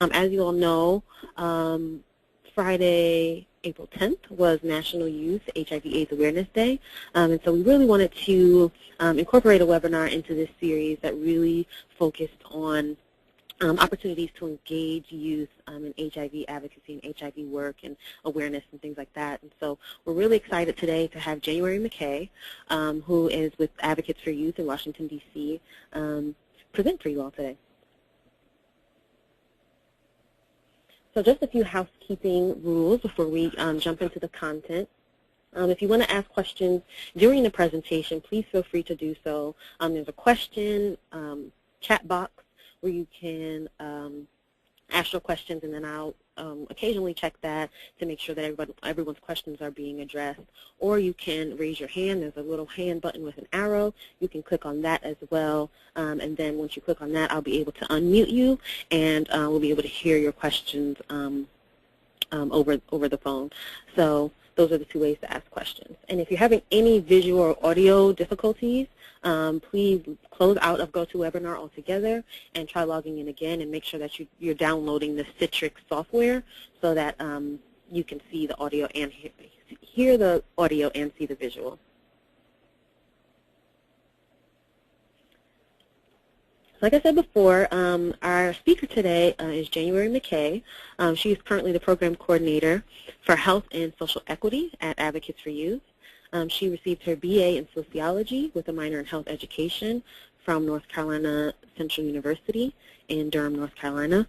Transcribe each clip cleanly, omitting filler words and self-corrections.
As you all know, Friday, April 10th was National Youth HIV/AIDS Awareness Day, and so we really wanted to incorporate a webinar into this series that really focused on opportunities to engage youth in HIV advocacy and HIV work and awareness and things like that. And so we're really excited today to have Januari McKay, who is with Advocates for Youth in Washington, D.C., present for you all today. So just a few housekeeping rules before we jump into the content. If you want to ask questions during the presentation, please feel free to do so. There's a question chat box where you can ask your questions, and then I'll occasionally check that to make sure that everyone's questions are being addressed. Or you can raise your hand. There's a little hand button with an arrow. You can click on that as well, and then once you click on that, I'll be able to unmute you, and we'll be able to hear your questions over the phone. So those are the two ways to ask questions. And if you're having any visual or audio difficulties, please close out of GoToWebinar altogether and try logging in again, and make sure that you're downloading the Citrix software so that you can see the audio and hear the audio and see the visual. Like I said before, our speaker today is Januari McKay. She is currently the program coordinator for health and social equity at Advocates for Youth. She received her BA in sociology with a minor in health education from North Carolina Central University in Durham, North Carolina.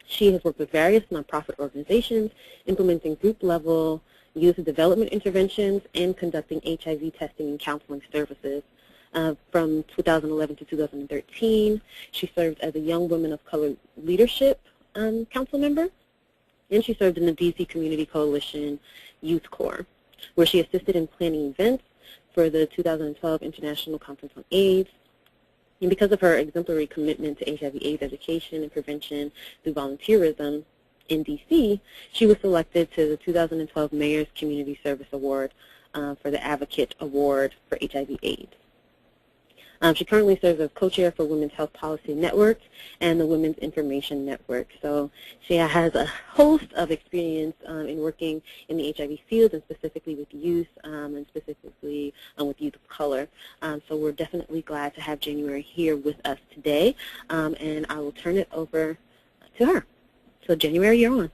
She has worked with various nonprofit organizations implementing group-level youth development interventions and conducting HIV testing and counseling services. From 2011 to 2013, she served as a Young Women of Color Leadership Council member, and she served in the DC Community Coalition Youth Corps, where she assisted in planning events for the 2012 International Conference on AIDS. And because of her exemplary commitment to HIV/AIDS education and prevention through volunteerism in DC, she was selected to the 2012 Mayor's Community Service Award for the Advocate Award for HIV/AIDS. She currently serves as co-chair for Women's Health Policy Network and the Women's Information Network. So she has a host of experience in working in the HIV field, and specifically with youth, and specifically with youth of color. So we're definitely glad to have Januari here with us today, and I will turn it over to her. So Januari, you're on.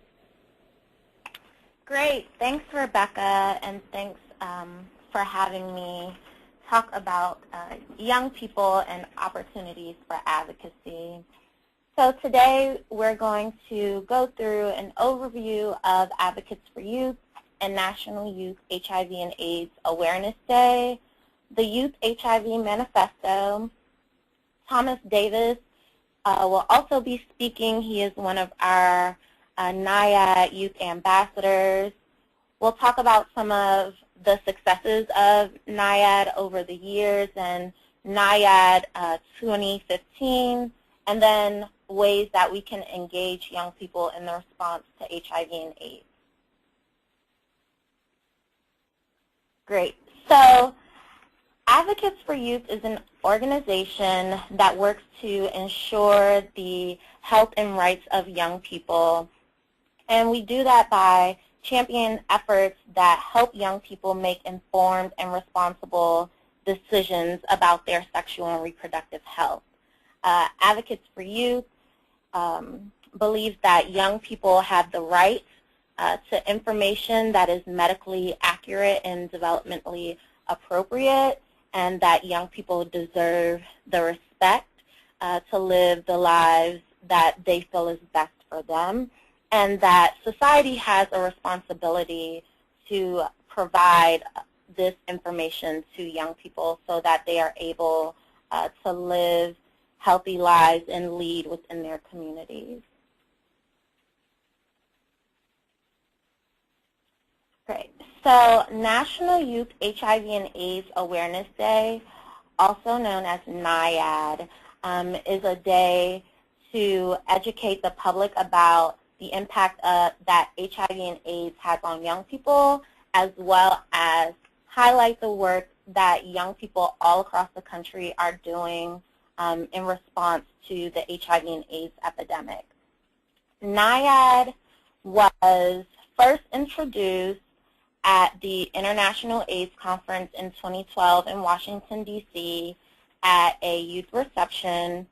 Great. Thanks, Rebecca, and thanks for having me talk about young people and opportunities for advocacy. So today we're going to go through an overview of Advocates for Youth and National Youth HIV and AIDS Awareness Day, the Youth HIV Manifesto. Thomas Davis will also be speaking. He is one of our NYHAAD youth ambassadors. We'll talk about some of the successes of NYHAAD over the years and NYHAAD 2015, and then ways that we can engage young people in the response to HIV and AIDS. Great. So Advocates for Youth is an organization that works to ensure the health and rights of young people, and we do that by champion efforts that help young people make informed and responsible decisions about their sexual and reproductive health. Advocates for Youth believes that young people have the right to information that is medically accurate and developmentally appropriate, and that young people deserve the respect to live the lives that they feel is best for them, and that society has a responsibility to provide this information to young people so that they are able to live healthy lives and lead within their communities. Great. So National Youth HIV and AIDS Awareness Day, also known as NYHAAD, is a day to educate the public about the impact that HIV and AIDS has on young people, as well as highlight the work that young people all across the country are doing in response to the HIV and AIDS epidemic. NYHAAD was first introduced at the International AIDS Conference in 2012 in Washington, D.C. at a youth reception.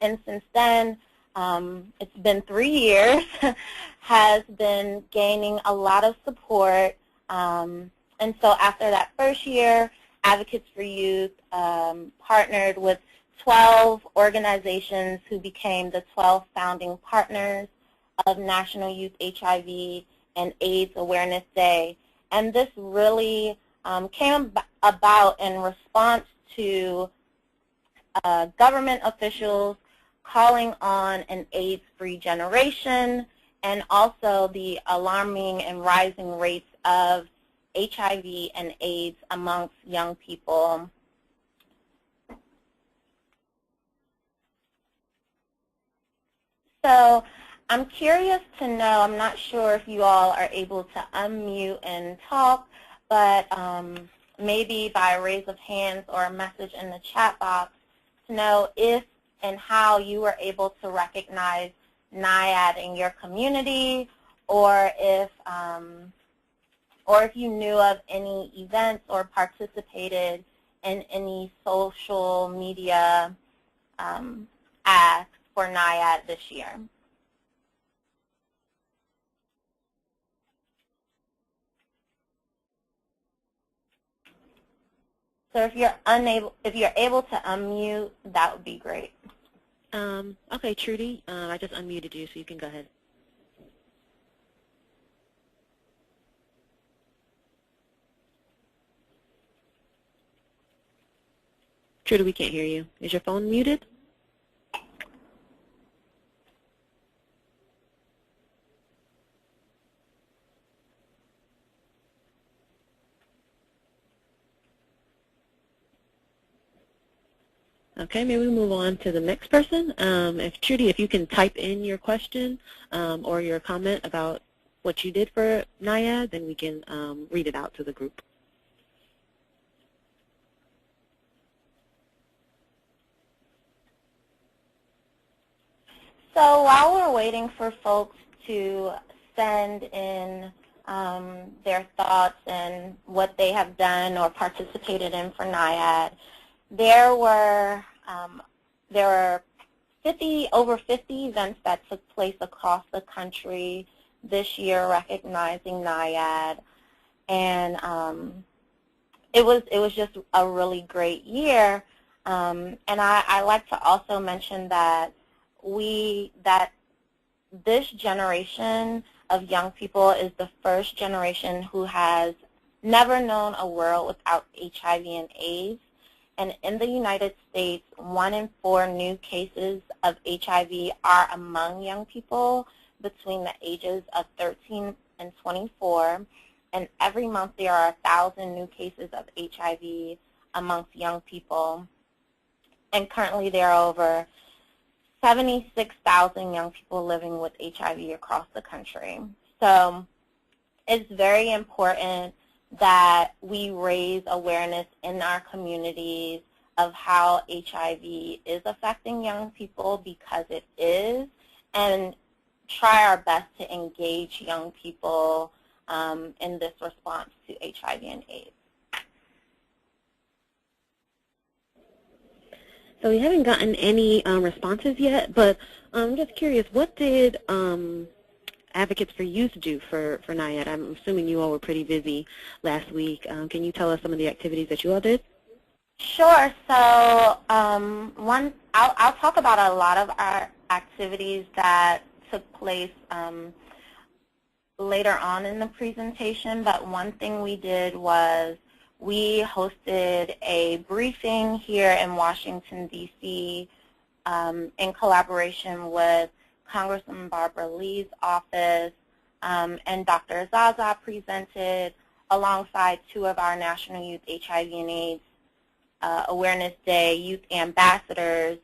And since then, it's been 3 years, has been gaining a lot of support. And so after that first year, Advocates for Youth partnered with 12 organizations who became the 12 founding partners of National Youth HIV and AIDS Awareness Day. And this really came about in response to government officials calling on an AIDS-free generation, and also the alarming and rising rates of HIV and AIDS amongst young people. So I'm curious to know, I'm not sure if you all are able to unmute and talk, but maybe by a raise of hands or a message in the chat box to know if and how you were able to recognize NYHAAD in your community, or if you knew of any events or participated in any social media asks for NYHAAD this year. So if you're able to unmute, that would be great. Okay, Trudy, I just unmuted you, so you can go ahead. Trudy, we can't hear you. Is your phone muted? Okay, maybe we move on to the next person. If Trudy, if you can type in your question or your comment about what you did for NYHAAD, then we can read it out to the group. So while we're waiting for folks to send in their thoughts and what they have done or participated in for NYHAAD, there were over 50 events that took place across the country this year recognizing NYHAAD, and it was just a really great year. And I like to also mention that this generation of young people is the first generation who has never known a world without HIV and AIDS. And in the United States, 1 in 4 new cases of HIV are among young people between the ages of 13 and 24. And every month there are 1,000 new cases of HIV amongst young people. And currently there are over 76,000 young people living with HIV across the country. So it's very important that we raise awareness in our communities of how HIV is affecting young people, because it is, and try our best to engage young people in this response to HIV and AIDS. So we haven't gotten any responses yet, but I'm just curious, what did Advocates for Youth do for NYHAAD? I'm assuming you all were pretty busy last week. Can you tell us some of the activities that you all did? Sure. So I'll talk about a lot of our activities that took place later on in the presentation, but one thing we did was we hosted a briefing here in Washington, D.C. In collaboration with Congressman Barbara Lee's office, and Dr. Zaza presented alongside 2 of our National Youth HIV and AIDS Awareness Day youth ambassadors,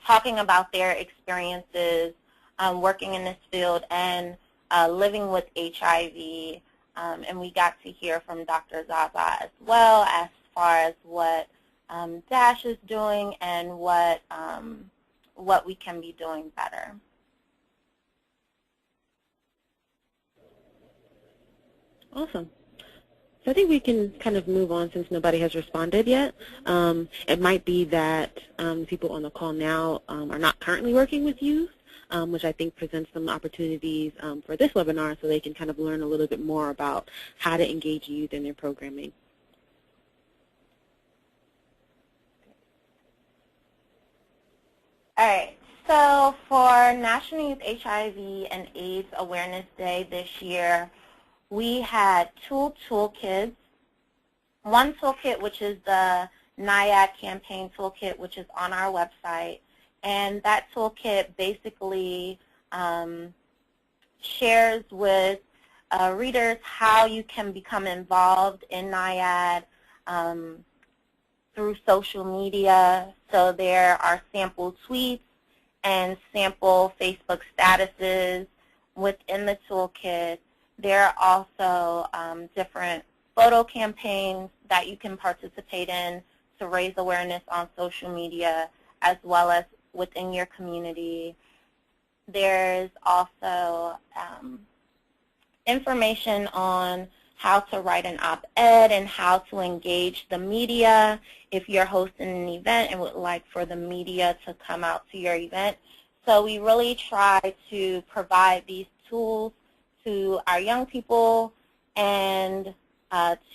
talking about their experiences working in this field and living with HIV. And we got to hear from Dr. Zaza as well as far as what DASH is doing and what we can be doing better. Awesome. So I think we can kind of move on since nobody has responded yet. It might be that people on the call now are not currently working with youth, which I think presents some opportunities for this webinar so they can kind of learn a little bit more about how to engage youth in their programming. All right, so for National Youth HIV and AIDS Awareness Day this year, we had two toolkits. One toolkit, which is the NYHAAD campaign toolkit, which is on our website. And that toolkit basically shares with readers how you can become involved in NYHAAD through social media. So there are sample tweets and sample Facebook statuses within the toolkit. There are also different photo campaigns that you can participate in to raise awareness on social media as well as within your community. There's also information on how to write an op-ed and how to engage the media if you're hosting an event and would like for the media to come out to your event. So we really try to provide these tools to our young people and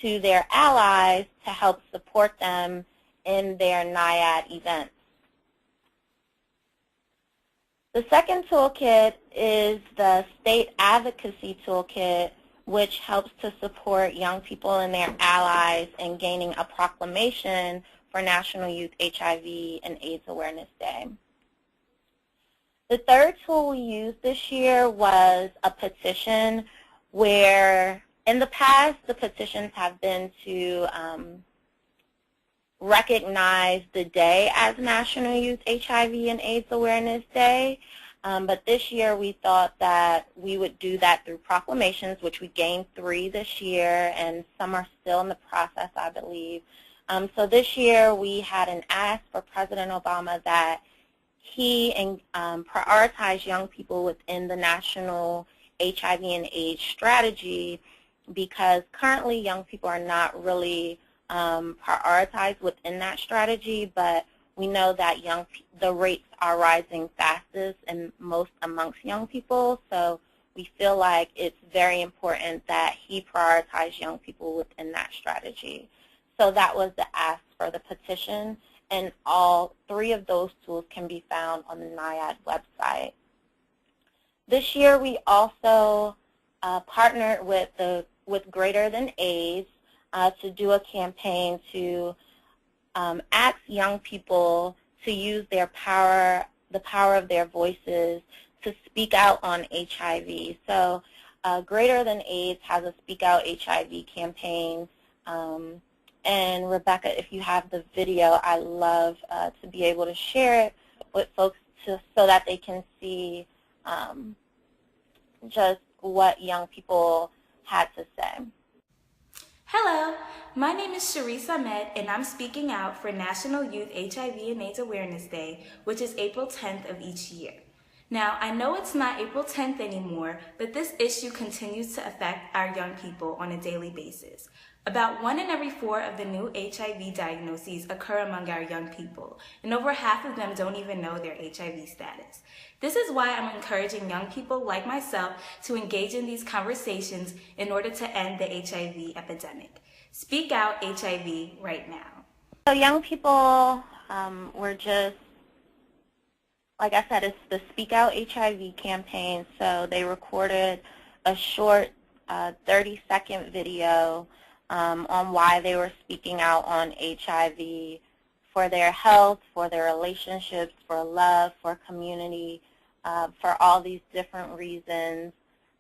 to their allies to help support them in their NYHAAD events. The second toolkit is the State Advocacy Toolkit, which helps to support young people and their allies in gaining a proclamation for National Youth HIV and AIDS Awareness Day. The third tool we used this year was a petition where in the past the petitions have been to recognize the day as National Youth HIV and AIDS Awareness Day. But this year we thought that we would do that through proclamations, which we gained 3 this year, and some are still in the process, I believe. So this year we had an ask for President Obama that he prioritize young people within the National HIV and AIDS strategy, because currently young people are not really prioritized within that strategy, but we know that the rates are rising fastest and most amongst young people, so we feel like it's very important that he prioritize young people within that strategy. So that was the ask for the petition, and all 3 of those tools can be found on the NYHAAD website. This year we also partnered with Greater Than AIDS to do a campaign to ask young people to use their power, the power of their voices, to speak out on HIV. So Greater Than AIDS has a Speak Out HIV campaign. And Rebecca, if you have the video, I'd love to be able to share it with folks so that they can see just what young people had to say. Hello, my name is Charisse Ahmed, and I'm speaking out for National Youth HIV and AIDS Awareness Day, which is April 10th of each year. Now, I know it's not April 10th anymore, but this issue continues to affect our young people on a daily basis. About 1 in every 4 of the new HIV diagnoses occur among our young people, and over half of them don't even know their HIV status. This is why I'm encouraging young people like myself to engage in these conversations in order to end the HIV epidemic. Speak Out HIV right now. So young people were just, like I said, it's the Speak Out HIV campaign, so they recorded a short 30-second video on why they were speaking out on HIV, for their health, for their relationships, for love, for community, for all these different reasons,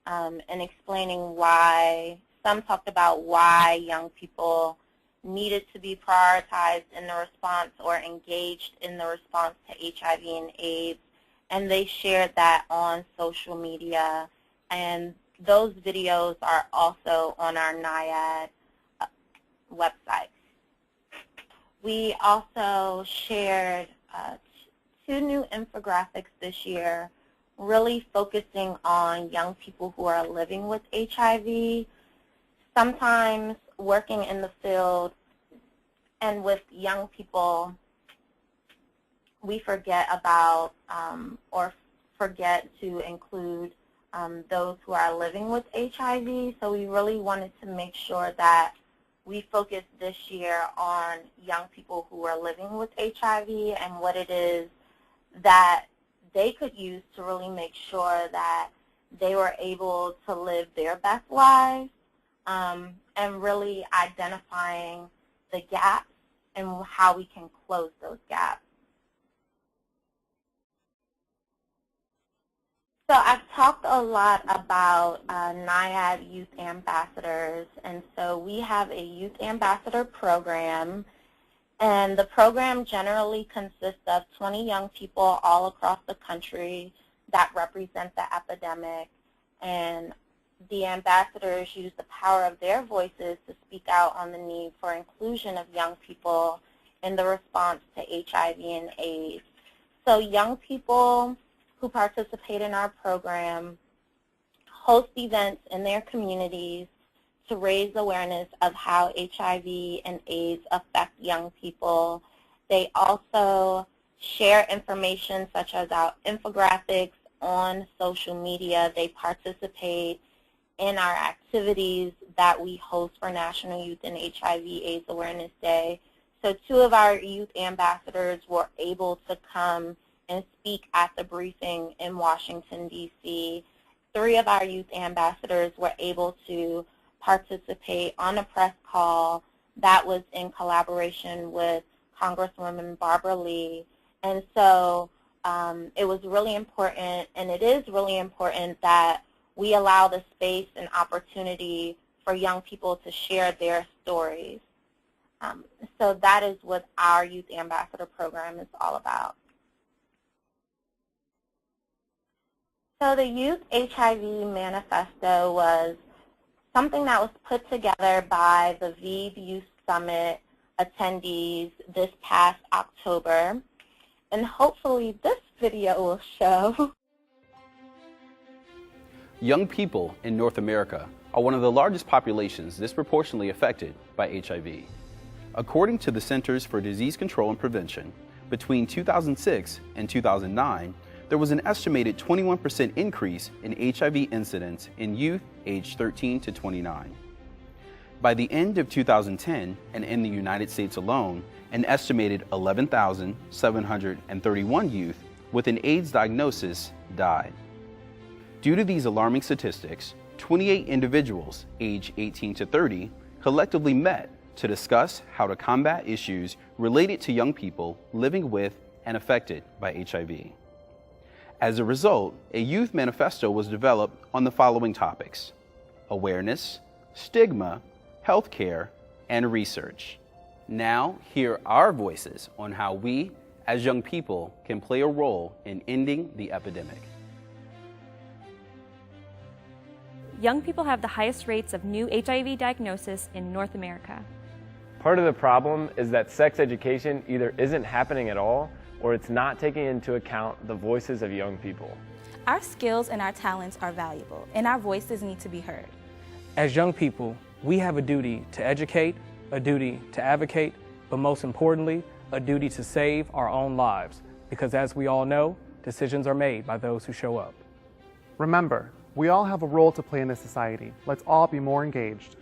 and explaining why. Some talked about why young people needed to be prioritized in the response or engaged in the response to HIV and AIDS, and they shared that on social media, and those videos are also on our NYHAAD website. We also shared 2 new infographics this year, really focusing on young people who are living with HIV. sometimes working in the field and with young people, we forget about or forget to include those who are living with HIV. So we really wanted to make sure that we focused this year on young people who are living with HIV and what it is that they could use to really make sure that they were able to live their best lives, and really identifying the gaps and how we can close those gaps. So I've talked a lot about NYHAAD Youth Ambassadors, and so we have a Youth Ambassador program, and the program generally consists of 20 young people all across the country that represent the epidemic, and the ambassadors use the power of their voices to speak out on the need for inclusion of young people in the response to HIV and AIDS. So young people who participate in our program host events in their communities to raise awareness of how HIV and AIDS affect young people. They also share information such as our infographics on social media. They participate in our activities that we host for National Youth and HIV/AIDS Awareness Day. So 2 of our youth ambassadors were able to come and speak at the briefing in Washington, D.C. 3 of our youth ambassadors were able to participate on a press call that was in collaboration with Congresswoman Barbara Lee. And so it was really important, and it is really important that we allow the space and opportunity for young people to share their stories. So that is what our Youth Ambassador program is all about. So the Youth HIV Manifesto was something that was put together by the ViVE Youth Summit attendees this past October. And hopefully this video will show. Young people in North America are one of the largest populations disproportionately affected by HIV. According to the Centers for Disease Control and Prevention, between 2006 and 2009, there was an estimated 21% increase in HIV incidence in youth aged 13 to 29. By the end of 2010, and in the United States alone, an estimated 11,731 youth with an AIDS diagnosis died. Due to these alarming statistics, 28 individuals aged 18 to 30 collectively met to discuss how to combat issues related to young people living with and affected by HIV. As a result, a youth manifesto was developed on the following topics: awareness, stigma, healthcare, and research. Now, hear our voices on how we, as young people, can play a role in ending the epidemic. Young people have the highest rates of new HIV diagnosis in North America. Part of the problem is that sex education either isn't happening at all, or it's not taking into account the voices of young people. Our skills and our talents are valuable, and our voices need to be heard. As young people, we have a duty to educate, a duty to advocate, but most importantly, a duty to save our own lives, because as we all know, decisions are made by those who show up. Remember, we all have a role to play in this society. Let's all be more engaged.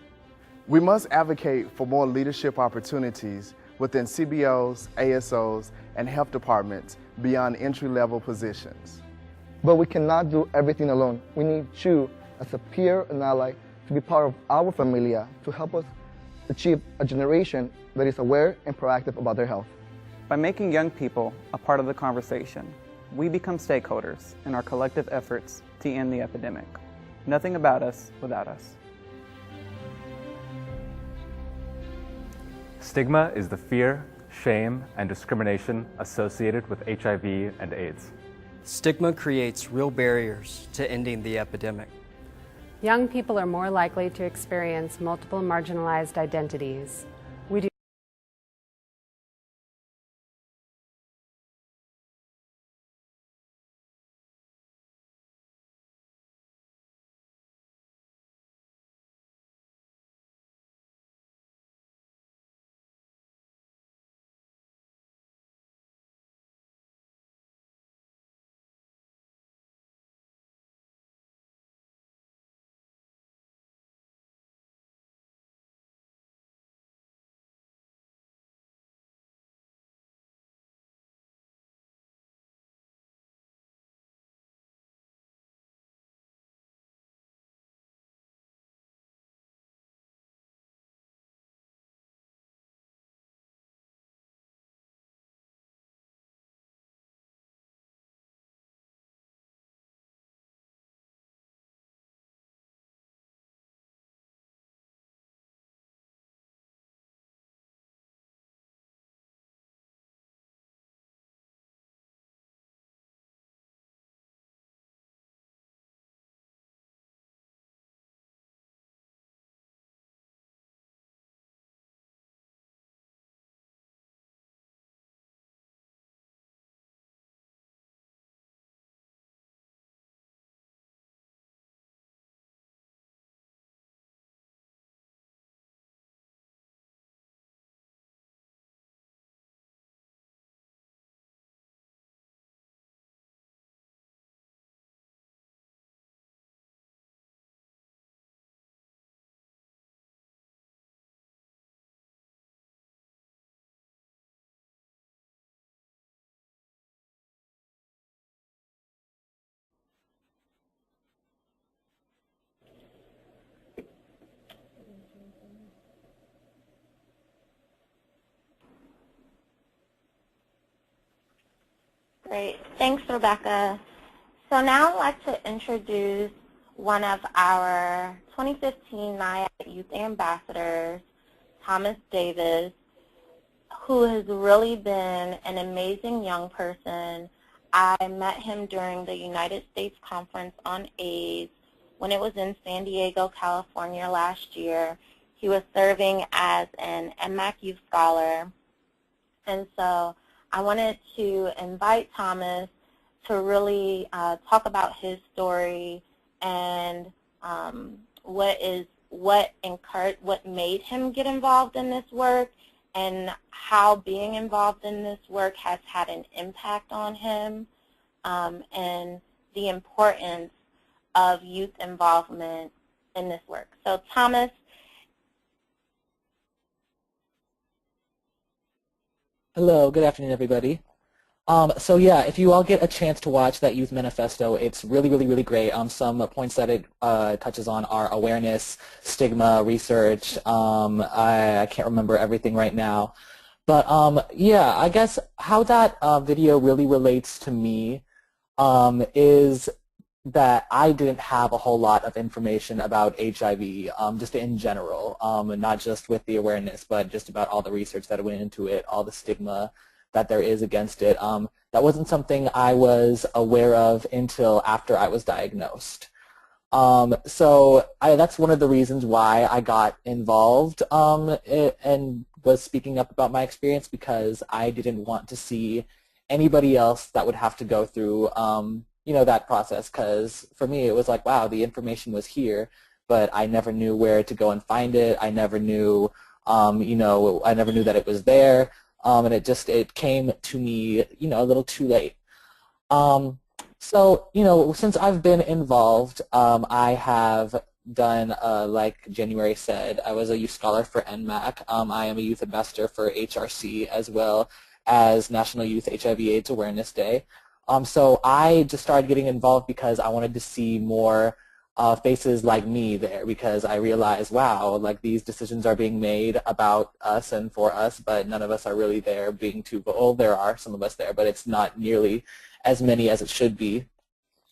We must advocate for more leadership opportunities within CBOs, ASOs, and health departments beyond entry-level positions. But we cannot do everything alone. We need you as a peer and ally to be part of our familia to help us achieve a generation that is aware and proactive about their health. By making young people a part of the conversation, we become stakeholders in our collective efforts to end the epidemic. Nothing about us without us. Stigma is the fear, shame, and discrimination associated with HIV and AIDS. Stigma creates real barriers to ending the epidemic. Young people are more likely to experience multiple marginalized identities. Great. Thanks, Rebecca. So now I'd like to introduce one of our 2015 NYHAAD Youth Ambassadors, Thomas Davis, who has really been an amazing young person. I met him during the United States Conference on AIDS when it was in San Diego, California last year. He was serving as an NMAC Youth Scholar. And so I wanted to invite Thomas to really talk about his story and what made him get involved in this work and how being involved in this work has had an impact on him, and the importance of youth involvement in this work. So Thomas. Hello, good afternoon, everybody. So yeah, if you all get a chance to watch that Youth Manifesto, it's really, really, really great. Some points that it touches on are awareness, stigma, research. I can't remember everything right now. But yeah, I guess how that video really relates to me is that I didn't have a whole lot of information about HIV, just in general, and not just with the awareness, but just about all the research that went into it, all the stigma that there is against it. That wasn't something I was aware of until after I was diagnosed. So that's one of the reasons why I got involved and was speaking up about my experience, because I didn't want to see anybody else that would have to go through you know, that process, because for me it was like, wow, the information was here, but I never knew where to go and find it. I never knew, you know, I never knew that it was there, and it came to me, you know, a little too late. So, you know, since I've been involved, I have done, like Januari said, I was a youth scholar for NMAC. I am a youth ambassador for HRC as well as National Youth HIV/AIDS Awareness Day. So I just started getting involved because I wanted to see more faces like me there, because I realized, wow, like these decisions are being made about us and for us, but none of us are really there being too bold. There are some of us there, but it's not nearly as many as it should be.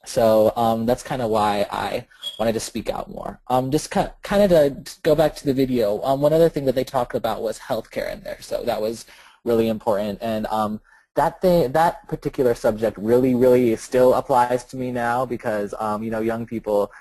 So that's kind of why I wanted to speak out more. Just kind of to go back to the video, one other thing that they talked about was healthcare in there. So that was really important. And that particular subject really still applies to me now, because you know, young people,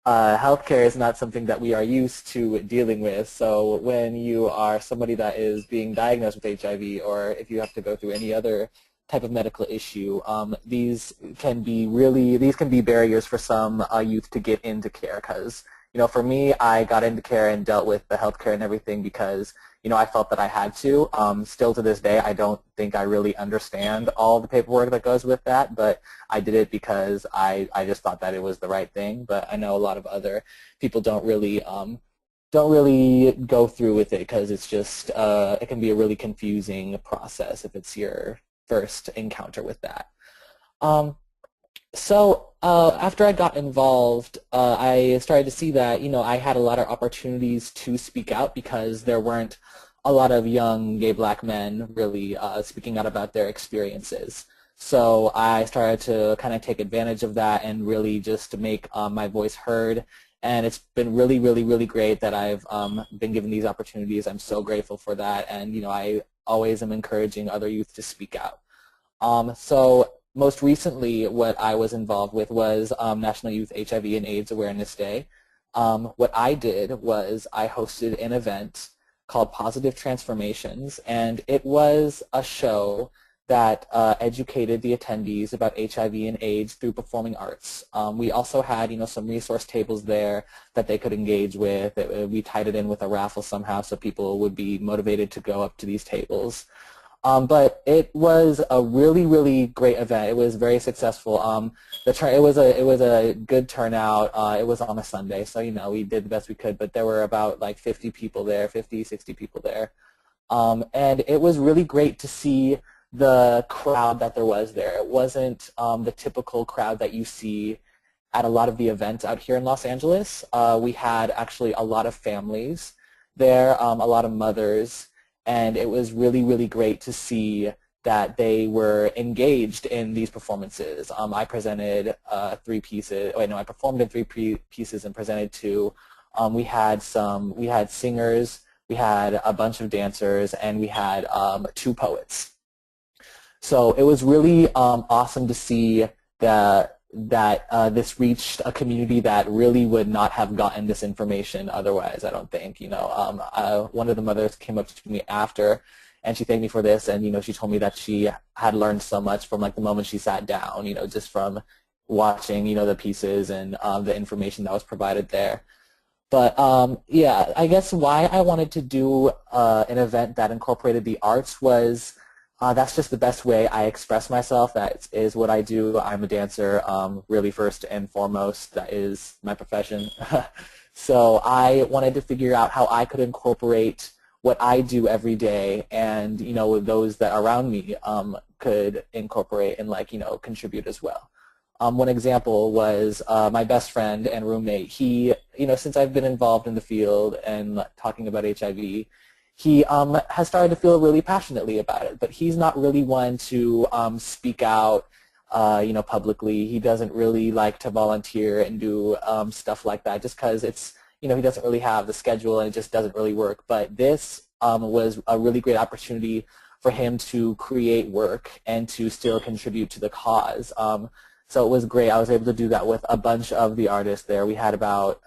healthcare is not something that we are used to dealing with. So when you are somebody that is being diagnosed with HIV, or if you have to go through any other type of medical issue, these can be barriers for some youth to get into care. Because, you know, for me, I got into care and dealt with the healthcare and everything because, you know, I felt that I had to. Still to this day, I don't think I really understand all the paperwork that goes with that, but I did it because I just thought that it was the right thing. But I know a lot of other people don't really go through with it, because it's just it can be a really confusing process if it's your first encounter with that. So after I got involved, I started to see that, you know, I had a lot of opportunities to speak out, because there weren't a lot of young gay black men really speaking out about their experiences. So I started to kind of take advantage of that and really just make my voice heard. And it's been really great that I've been given these opportunities. I'm so grateful for that. And, you know, I always am encouraging other youth to speak out. So most recently, what I was involved with was National Youth HIV and AIDS Awareness Day. What I did was I hosted an event called Positive Transformations, and it was a show that educated the attendees about HIV and AIDS through performing arts. We also had, you know, some resource tables there that they could engage with. We tied it in with a raffle somehow so people would be motivated to go up to these tables. But it was a really great event. It was very successful. It was a good turnout. It was on a Sunday, so, you know, we did the best we could. But there were about like 50 people there, 50, 60 people there, and it was really great to see the crowd that there was there. It wasn't the typical crowd that you see at a lot of the events out here in Los Angeles. We had actually a lot of families there, a lot of mothers. And it was really great to see that they were engaged in these performances. I presented 3 pieces. Wait, no, I performed in 3 pieces and presented 2. We had singers, we had a bunch of dancers, and we had 2 poets. So it was really awesome to see that this reached a community that really would not have gotten this information otherwise, I don't think. You know, one of the mothers came up to me after, and she thanked me for this, and, you know, she told me that she had learned so much from, like, the moment she sat down, you know, just from watching, you know, the pieces and the information that was provided there. But, yeah, I guess why I wanted to do an event that incorporated the arts was that's just the best way I express myself. That is what I do. I'm a dancer, really, first and foremost. That is my profession. So I wanted to figure out how I could incorporate what I do every day, and, you know, those that are around me could incorporate and, like, you know, contribute as well. One example was my best friend and roommate. He, you know, since I've been involved in the field and talking about HIV, he has started to feel really passionately about it, but he's not really one to speak out, you know, publicly. He doesn't really like to volunteer and do stuff like that, just because it's, you know, he doesn't really have the schedule and it just doesn't really work. But this was a really great opportunity for him to create work and to still contribute to the cause. So it was great. I was able to do that with a bunch of the artists there. We had about,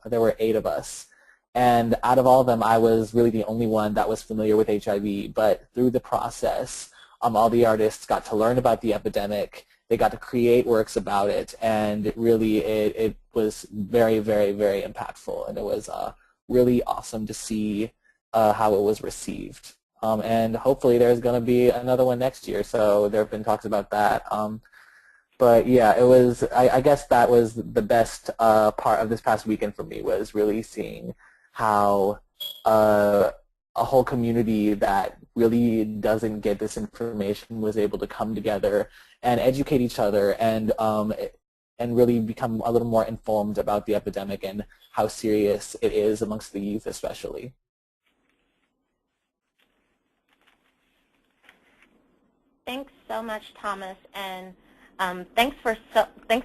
there were 8 of us. And out of all of them, I was really the only one that was familiar with HIV. But through the process, all the artists got to learn about the epidemic. They got to create works about it, and it was very, very, very impactful. And it was really awesome to see how it was received. And hopefully there's going to be another one next year. So there have been talks about that. But yeah, it was. I guess that was the best part of this past weekend for me, was really seeing how a whole community that really doesn't get this information was able to come together and educate each other, and really become a little more informed about the epidemic and how serious it is amongst the youth especially. Thanks so much, Thomas, and thanks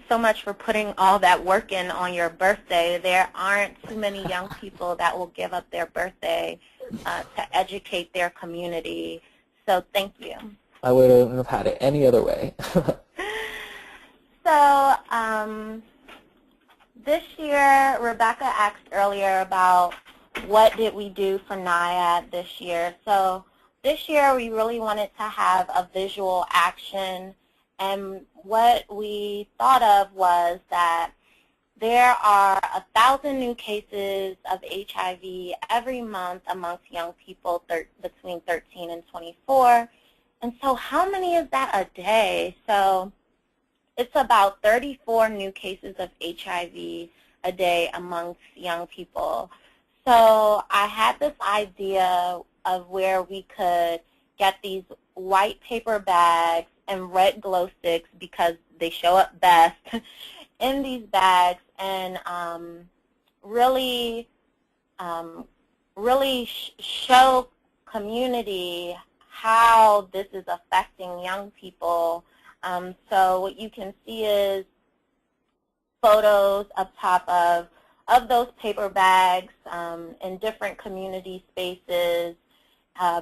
so much for putting all that work in on your birthday. There aren't too many young people that will give up their birthday to educate their community. So thank you. I wouldn't have had it any other way. So this year, Rebecca asked earlier about what did we do for NYHAAD this year. So this year we really wanted to have a visual action, and what we thought of was that there are 1,000 new cases of HIV every month amongst young people between 13 and 24. And so how many is that a day? So it's about 34 new cases of HIV a day amongst young people. So I had this idea of where we could get these white paper bags and red glow sticks, because they show up best, in these bags, and really show community how this is affecting young people. So what you can see is photos up top of those paper bags in different community spaces,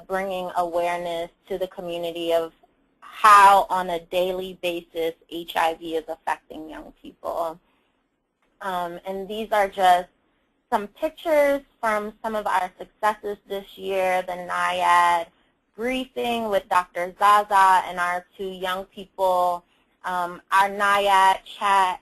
bringing awareness to the community of how on a daily basis HIV is affecting young people. And these are just some pictures from some of our successes this year, the NYHAAD briefing with Dr. Zaza and our 2 young people. Our NYHAAD chat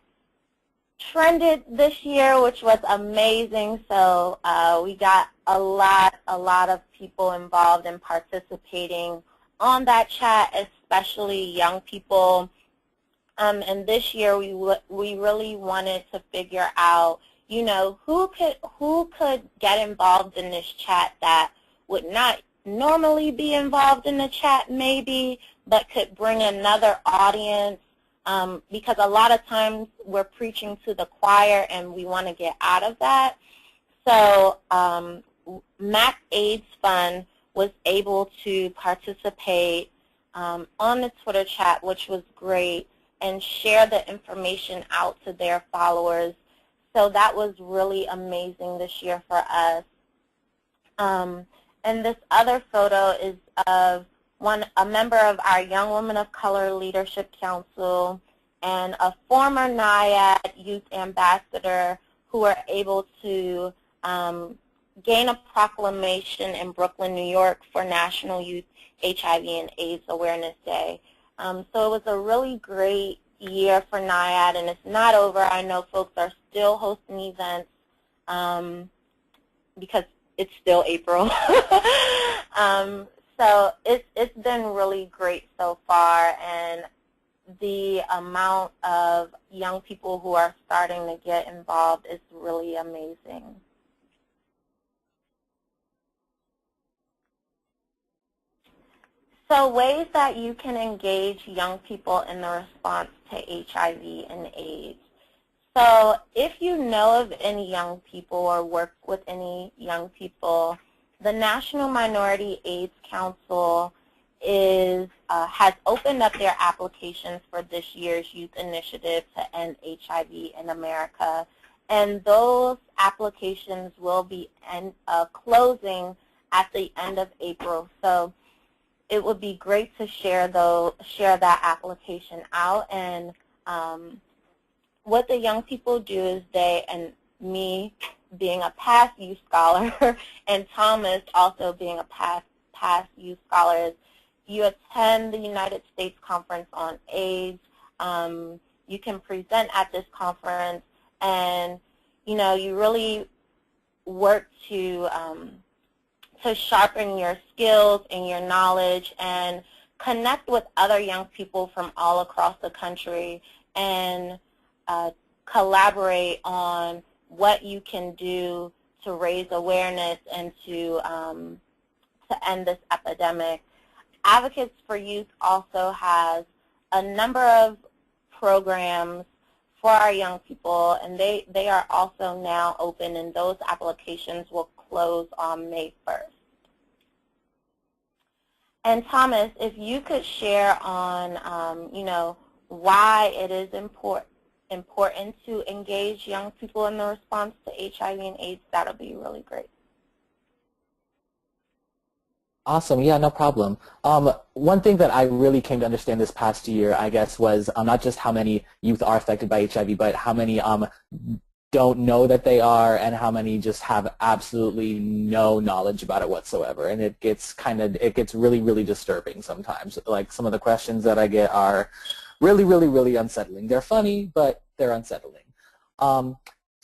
trended this year, which was amazing. So we got a lot of people involved and participating on that chat, especially young people. And this year we really wanted to figure out, you know, who could get involved in this chat that would not normally be involved in the chat maybe, but could bring another audience, because a lot of times we're preaching to the choir and we want to get out of that. So McKay's Fund was able to participate on the Twitter chat, which was great, and share the information out to their followers. So that was really amazing this year for us. And this other photo is of a member of our Young Women of Color Leadership Council and a former NYHAAD youth ambassador who were able to gain a proclamation in Brooklyn, New York for National Youth HIV and AIDS Awareness Day. So it was a really great year for NYHAAD, and it's not over. I know folks are still hosting events because it's still April. So it's been really great so far, and the amount of young people who are starting to get involved is really amazing. So ways that you can engage young people in the response to HIV and AIDS. So if you know of any young people or work with any young people, the National Minority AIDS Council has opened up their applications for this year's youth initiative to end HIV in America. And those applications will be closing at the end of April. So it would be great to share that application out. And what the young people do is and me being a past youth scholar and Thomas also being a past youth scholar, is you attend the United States Conference on AIDS. You can present at this conference, and you really work to sharpen your skills and your knowledge and connect with other young people from all across the country and collaborate on what you can do to raise awareness and to end this epidemic. Advocates for Youth also has a number of programs for our young people, and they are also now open, and those applications will close on May 1st. And Thomas, if you could share on, why it is important to engage young people in the response to HIV and AIDS, that would be really great. Awesome. Yeah, no problem. One thing that I really came to understand this past year, I guess, was not just how many youth are affected by HIV, but how many don't know that they are, and how many just have absolutely no knowledge about it whatsoever. And it gets really, really disturbing sometimes. Like, some of the questions that I get are really, really, really unsettling. They're funny, but they're unsettling.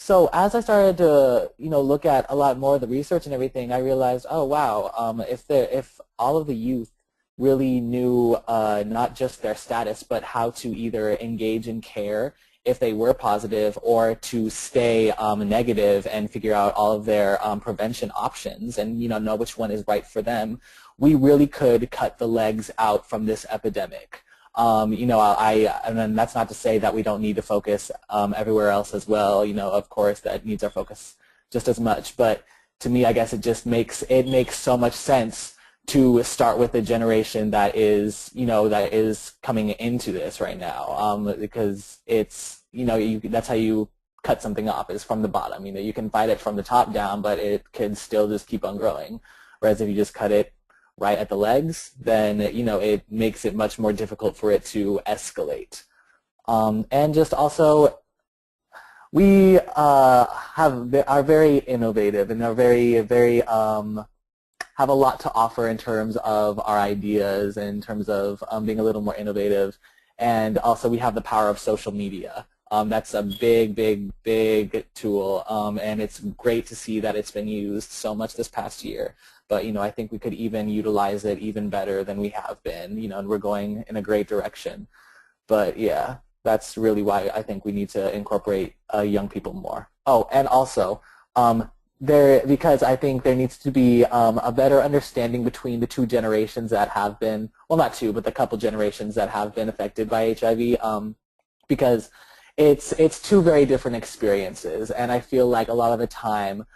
So as I started to, look at a lot more of the research and everything, I realized, oh wow, if all of the youth really knew not just their status, but how to either engage in care if they were positive, or to stay negative and figure out all of their prevention options and know which one is right for them, we really could cut the legs out from this epidemic. And that's not to say that we don't need to focus everywhere else as well. Of course, that needs our focus just as much. But to me, I guess it just makes so much sense to start with the generation that is coming into this right now, because it's that's how you cut something off, is from the bottom. You can fight it from the top down, but it can still just keep on growing. Whereas if you just cut it right at the legs, then it makes it much more difficult for it to escalate. And just also, we are very innovative and are very have a lot to offer in terms of our ideas, in terms of being a little more innovative. And also, we have the power of social media. That's a big tool, and it's great to see that it's been used so much this past year. But I think we could even utilize it even better than we have been. And we're going in a great direction. But yeah, that's really why I think we need to incorporate young people more. Oh, and also, because I think there needs to be a better understanding between the two generations that have been, well, not two, but the couple generations that have been affected by HIV, because it's two very different experiences, and I feel like a lot of the time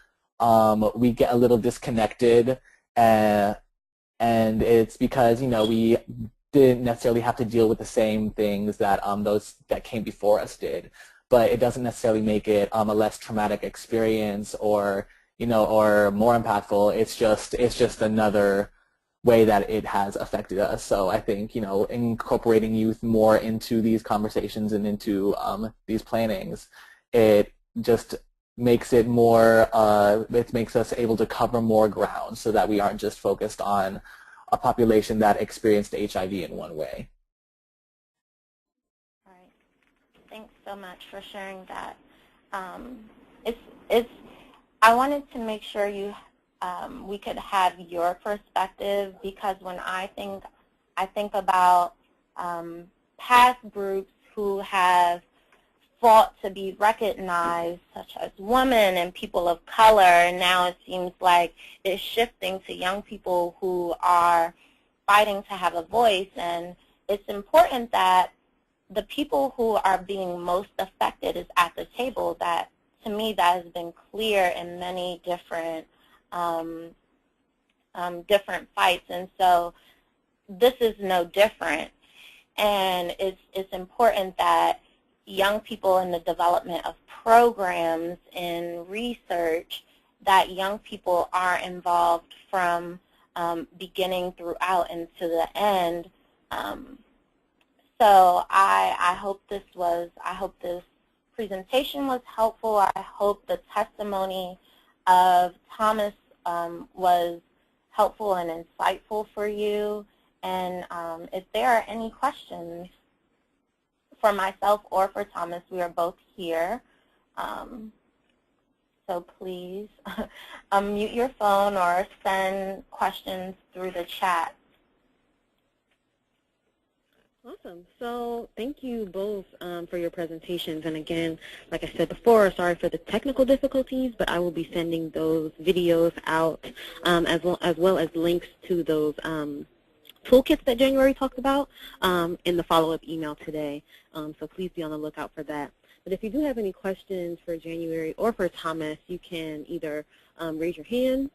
we get a little disconnected, and it's because we didn't necessarily have to deal with the same things that those that came before us did. But it doesn't necessarily make it a less traumatic experience or, or more impactful. It's just another way that it has affected us. So I think, incorporating youth more into these conversations and into these plannings, it just makes it more, it makes us able to cover more ground so that we aren't just focused on a population that experienced HIV in one way. All right. Thanks so much for sharing that. I wanted to make sure we could have your perspective, because when I think about past groups who have fought to be recognized, such as women and people of color, and now it seems like it's shifting to young people who are fighting to have a voice. And it's important that the people who are being most affected is at the table. That, to me, that has been clear in many different different fights, and so this is no different. And it's important that young people in the development of programs and research, that young people are involved from beginning throughout and to the end. So I hope this presentation was helpful. I hope the testimony of Thomas was helpful and insightful for you. And if there are any questions for myself or for Thomas, we are both here. So please unmute your phone or send questions through the chat. Awesome. So thank you both for your presentations. And again, like I said before, sorry for the technical difficulties, but I will be sending those videos out as well as links to those toolkits that January talked about in the follow-up email today. So please be on the lookout for that. But if you do have any questions for January or for Thomas, you can either raise your hand,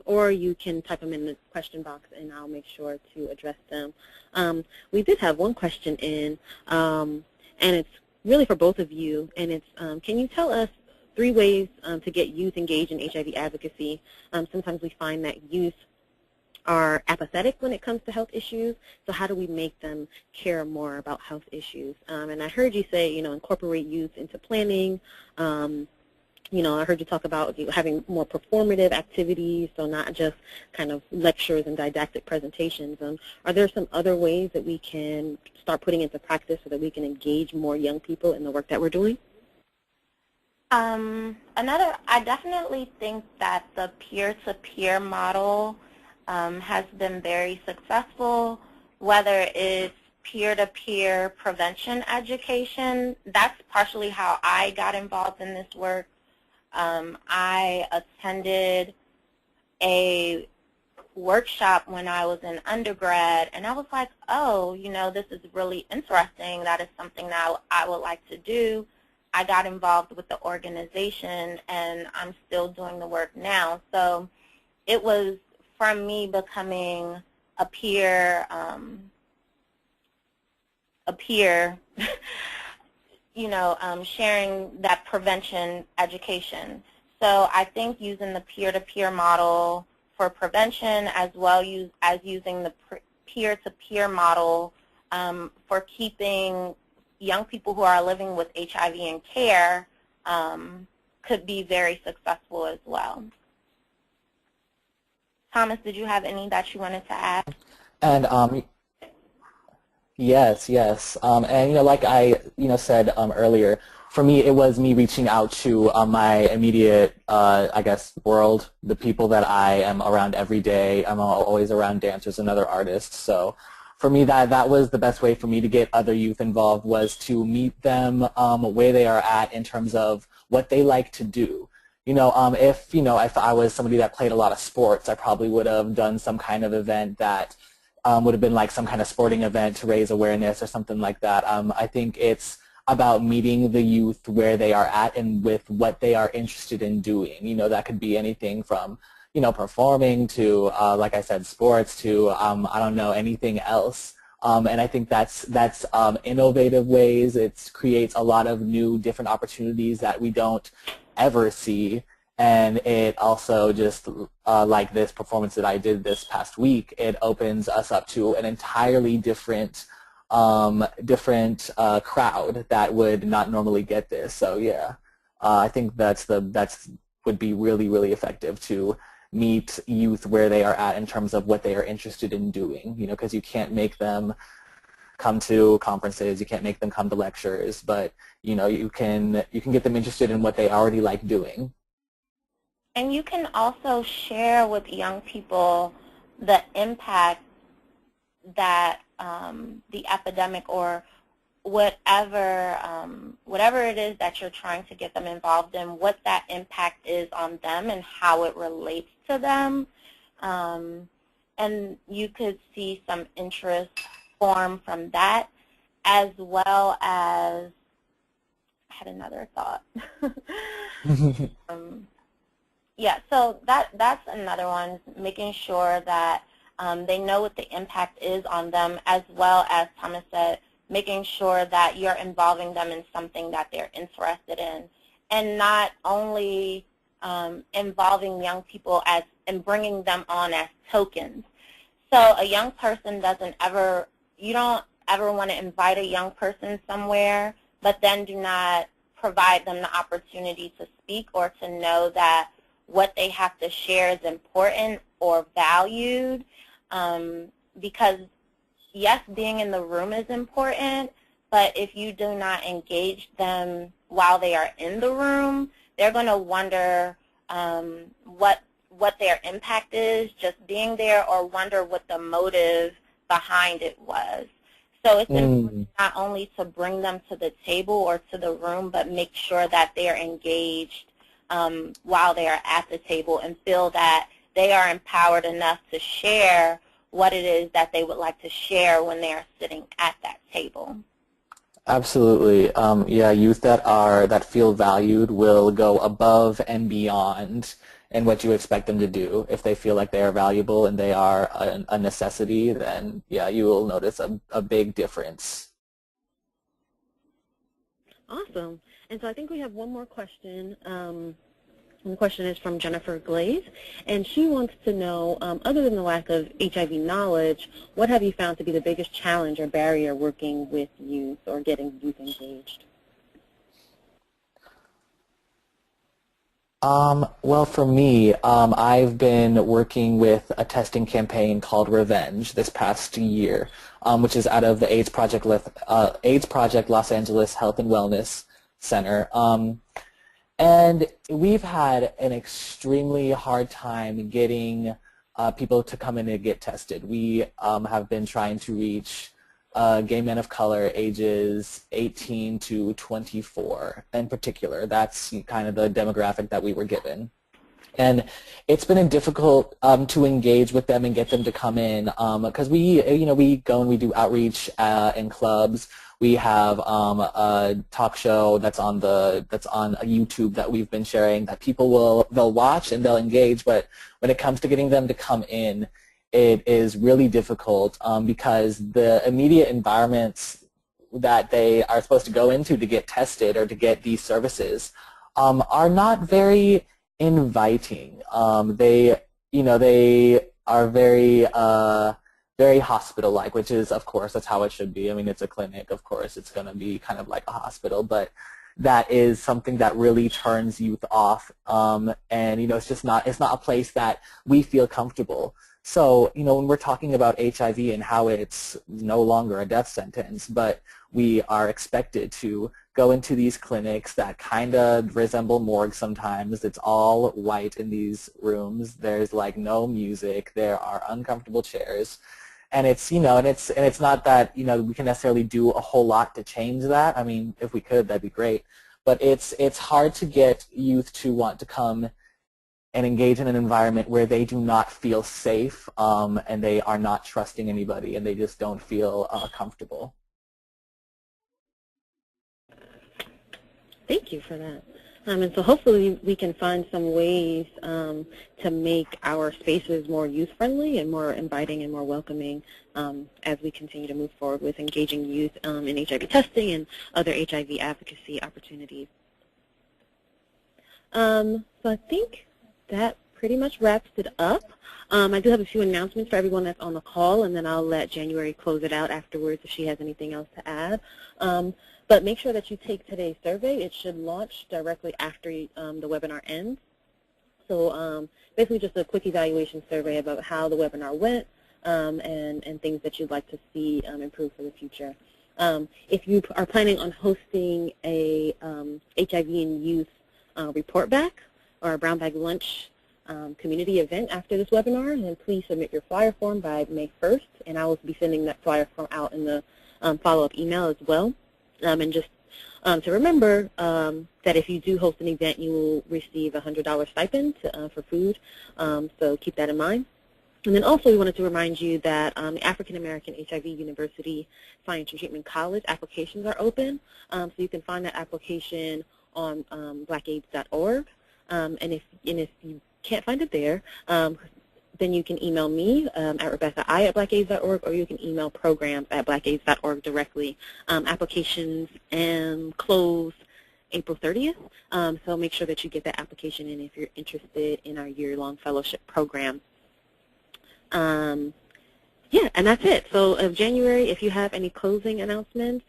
or you can type them in the question box, and I'll make sure to address them. We did have one question in, and it's really for both of you, and it's, can you tell us 3 ways to get youth engaged in HIV advocacy? Sometimes we find that youth are apathetic when it comes to health issues, so how do we make them care more about health issues? And I heard you say, incorporate youth into planning. I heard you talk about having more performative activities, so not just kind of lectures and didactic presentations. Are there some other ways that we can start putting into practice so that we can engage more young people in the work that we're doing? I definitely think that the peer-to-peer model has been very successful, whether it's peer-to-peer prevention education. That's partially how I got involved in this work. I attended a workshop when I was in undergrad, and I was like, oh, this is really interesting. That is something that I would like to do. I got involved with the organization, and I'm still doing the work now. So it was from me becoming a peer, sharing that prevention education. So I think using the peer-to-peer model for prevention, as well as using the peer-to-peer model for keeping young people who are living with HIV in care could be very successful as well. Thomas, did you have any that you wanted to add? And yes. And like I said earlier, for me it was me reaching out to my immediate I guess world, the people that I am around every day. I'm always around dancers and other artists. So for me that was the best way for me to get other youth involved, was to meet them where they are at in terms of what they like to do. If I was somebody that played a lot of sports, I probably would have done some kind of event that would have been like some kind of sporting event to raise awareness or something like that. I think it's about meeting the youth where they are at and with what they are interested in doing. That could be anything from, performing to, like I said, sports to, I don't know, anything else. And I think that's innovative ways. It creates a lot of new different opportunities that we don't ever see. And it also just, like this performance that I did this past week, it opens us up to an entirely different crowd that would not normally get this. So yeah, I think that's would be really, really effective to meet youth where they are at in terms of what they are interested in doing, you know, because you can't make them come to conferences, you can't make them come to lectures, but you know, you can get them interested in what they already like doing. And you can also share with young people the impact that the epidemic or whatever it is that you're trying to get them involved in, what that impact is on them and how it relates to them. And you could see some interest form from that, as well as, I had another thought. Yeah, so that's another one, making sure that they know what the impact is on them, as well as Thomas said, making sure that you're involving them in something that they're interested in, and not only involving young people and bringing them on as tokens. So a young person you don't ever want to invite a young person somewhere, but then do not provide them the opportunity to speak or to know that what they have to share is important or valued, because yes, being in the room is important, but if you do not engage them while they are in the room, they're going to wonder what their impact is just being there, or wonder what the motive behind it was. So it's important not only to bring them to the table or to the room, but make sure that they are engaged while they are at the table and feel that they are empowered enough to share what it is that they would like to share when they are sitting at that table. Absolutely. Yeah, youth that feel valued will go above and beyond in what you expect them to do. If they feel like they are valuable and they are a necessity, then yeah, you will notice a big difference. Awesome. And so I think we have one more question. And the question is from Jennifer Glaze, and she wants to know, other than the lack of HIV knowledge, what have you found to be the biggest challenge or barrier working with youth or getting youth engaged? Well, for me, I've been working with a testing campaign called Revenge this past year, which is out of the AIDS Project Los Angeles Health and Wellness Center. And we've had an extremely hard time getting people to come in and get tested. We have been trying to reach gay men of color ages 18 to 24 in particular. That's kind of the demographic that we were given. And it's been difficult to engage with them and get them to come in because we go and we do outreach in clubs. We have a talk show that's on a YouTube that we've been sharing that they'll watch and they'll engage, but when it comes to getting them to come in, it is really difficult because the immediate environments that they are supposed to go into to get tested or to get these services are not very inviting. They are very hospital-like, which is, of course, that's how it should be. I mean, it's a clinic, of course, it's going to be kind of like a hospital, but that is something that really turns youth off, and it's not a place that we feel comfortable. So, when we're talking about HIV and how it's no longer a death sentence, but we are expected to go into these clinics that kind of resemble morgues sometimes. It's all white in these rooms. There's like no music. There are uncomfortable chairs. And it's, it's not that, we can necessarily do a whole lot to change that. I mean, if we could, that'd be great. But it's hard to get youth to want to come and engage in an environment where they do not feel safe and they are not trusting anybody and they just don't feel comfortable. Thank you for that. And so hopefully we can find some ways to make our spaces more youth-friendly and more inviting and more welcoming as we continue to move forward with engaging youth in HIV testing and other HIV advocacy opportunities. So I think that pretty much wraps it up. I do have a few announcements for everyone that's on the call, and then I'll let Januari close it out afterwards if she has anything else to add. But make sure that you take today's survey. It should launch directly after the webinar ends. So basically just a quick evaluation survey about how the webinar went and things that you'd like to see improve for the future. If you are planning on hosting a HIV and youth report back or a brown bag lunch community event after this webinar, then please submit your flyer form by May 1st, and I will be sending that flyer form out in the follow-up email as well. And just to remember that if you do host an event, you will receive a $100 stipend for food, so keep that in mind. And then also we wanted to remind you that the African American HIV University Science and Treatment College applications are open, so you can find that application on blackaids.org. And if you can't find it there, then you can email me at RebeccaI@blackaids.org, or you can email programs@blackaids.org directly. Applications close April 30th, so make sure that you get that application in if you're interested in our year-long fellowship program. Yeah, and that's it. So Januari, if you have any closing announcements,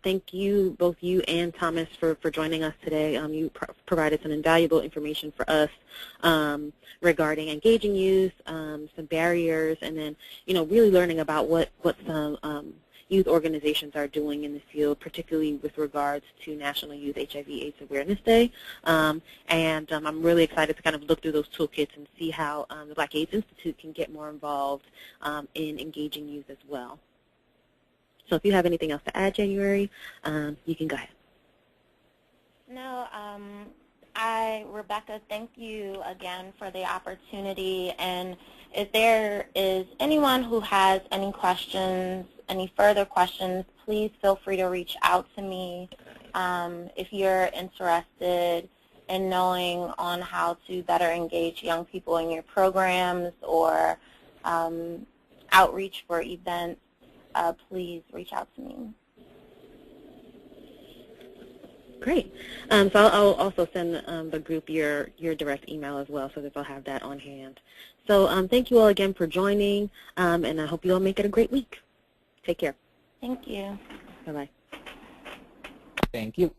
thank you, both you and Thomas, for joining us today. You provided some invaluable information for us regarding engaging youth, some barriers, and then really learning about what some youth organizations are doing in the field, particularly with regards to National Youth HIV/AIDS Awareness Day. And I'm really excited to kind of look through those toolkits and see how the Black AIDS Institute can get more involved in engaging youth as well. So if you have anything else to add, Januari, you can go ahead. No, Rebecca, thank you again for the opportunity. And if there is anyone who has any questions, any further questions, please feel free to reach out to me. If you're interested in knowing on how to better engage young people in your programs or outreach for events, please reach out to me. Great. So I'll also send the group your direct email as well, so that they'll have that on hand. So thank you all again for joining, and I hope you all make it a great week. Take care. Thank you. Bye-bye. Thank you.